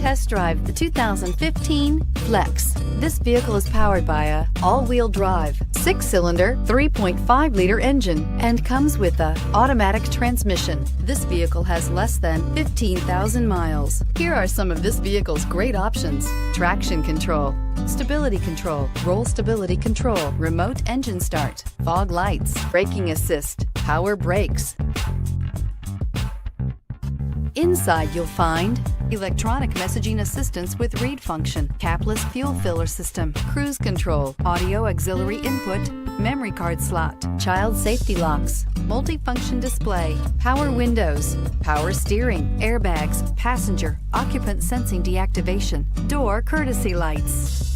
Test drive the 2015 Flex. This vehicle is powered by a all-wheel drive, 6-cylinder, 3.5-liter engine and comes with a automatic transmission. This vehicle has less than 15,000 miles. Here are some of this vehicle's great options: traction control, stability control, roll stability control, remote engine start, fog lights, braking assist, power brakes. Inside you'll find electronic messaging assistance with read function, capless fuel filler system, cruise control, audio auxiliary input, memory card slot, child safety locks, multifunction display, power windows, power steering, airbags, passenger, occupant sensing deactivation, door courtesy lights.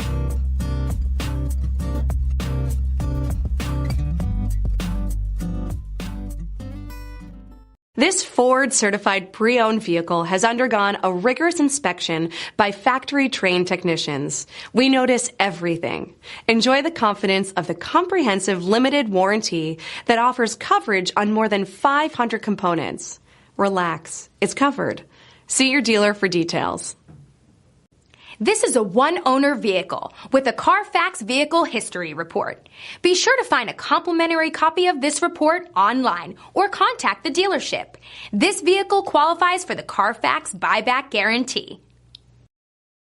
This Ford certified pre-owned vehicle has undergone a rigorous inspection by factory-trained technicians. We notice everything. Enjoy the confidence of the comprehensive limited warranty that offers coverage on more than 500 components. Relax, it's covered. See your dealer for details. This is a one-owner vehicle with a Carfax Vehicle History Report. Be sure to find a complimentary copy of this report online or contact the dealership. This vehicle qualifies for the Carfax Buyback Guarantee.